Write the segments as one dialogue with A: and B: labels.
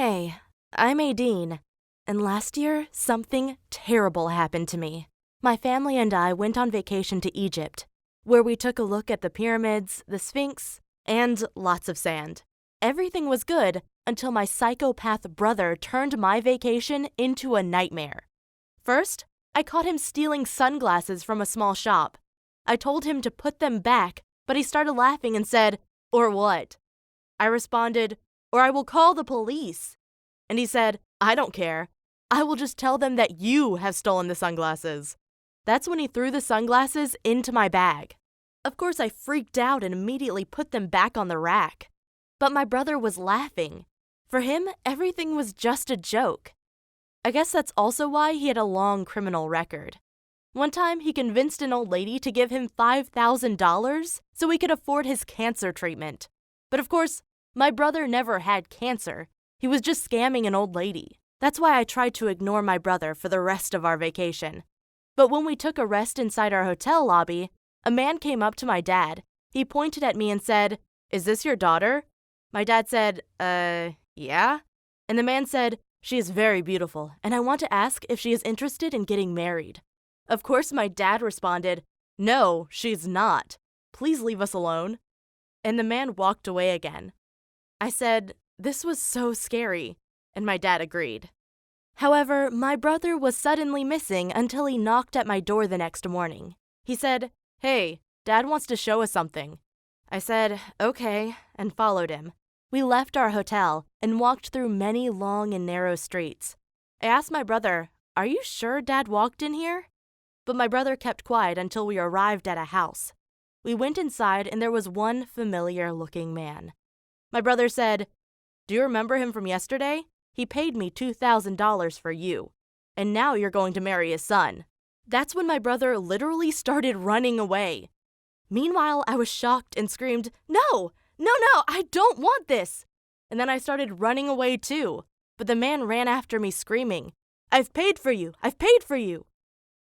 A: Hey, I'm Aideen, and last year something terrible happened to me. My family and I went on vacation to Egypt, where we took a look at the pyramids, the Sphinx, and lots of sand. Everything was good until my psychopath brother turned my vacation into a nightmare. First, I caught him stealing sunglasses from a small shop. I told him to put them back, but he started laughing and said, "Or what?" I responded, "Or I will call the police." And he said, "I don't care. I will just tell them that you have stolen the sunglasses." That's when he threw the sunglasses into my bag. Of course, I freaked out and immediately put them back on the rack. But my brother was laughing. For him, everything was just a joke. I guess that's also why he had a long criminal record. One time, he convinced an old lady to give him $5,000 so he could afford his cancer treatment. But of course, my brother never had cancer. He was just scamming an old lady. That's why I tried to ignore my brother for the rest of our vacation. But when we took a rest inside our hotel lobby, a man came up to my dad. He pointed at me and said, "Is this your daughter?" My dad said, yeah? And the man said, "She is very beautiful, and I want to ask if she is interested in getting married." Of course, my dad responded, "No, she's not. Please leave us alone." And the man walked away again. I said, "This was so scary," and my dad agreed. However, my brother was suddenly missing until he knocked at my door the next morning. He said, "Hey, Dad wants to show us something." I said, "Okay," and followed him. We left our hotel and walked through many long and narrow streets. I asked my brother, "Are you sure Dad walked in here?" But my brother kept quiet until we arrived at a house. We went inside and there was one familiar-looking man. My brother said, "Do you remember him from yesterday? He paid me $2,000 for you, and now you're going to marry his son." That's when my brother literally started running away. Meanwhile, I was shocked and screamed, "No, no, no, I don't want this." And then I started running away too, but the man ran after me screaming, "I've paid for you, I've paid for you."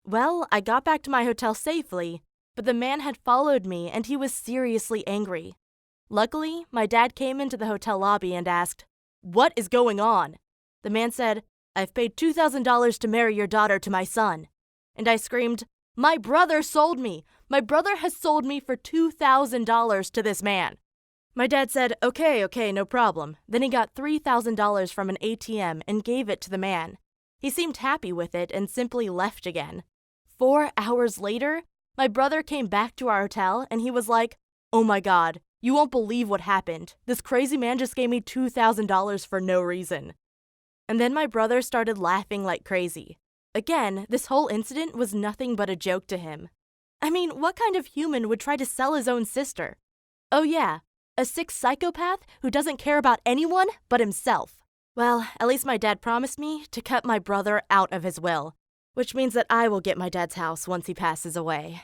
A: Well, I got back to my hotel safely, but the man had followed me and he was seriously angry. Luckily, my dad came into the hotel lobby and asked, "What is going on?" The man said, "I've paid $2,000 to marry your daughter to my son." And I screamed, "My brother sold me! My brother has sold me for $2,000 to this man." My dad said, Okay, no problem. Then he got $3,000 from an ATM and gave it to the man. He seemed happy with it and simply left again. 4 hours later, my brother came back to our hotel and he was like, "Oh my God, you won't believe what happened. This crazy man just gave me $2,000 for no reason." And then my brother started laughing like crazy. Again, this whole incident was nothing but a joke to him. I mean, what kind of human would try to sell his own sister? Oh yeah, a sick psychopath who doesn't care about anyone but himself. Well, at least my dad promised me to cut my brother out of his will, which means that I will get my dad's house once he passes away.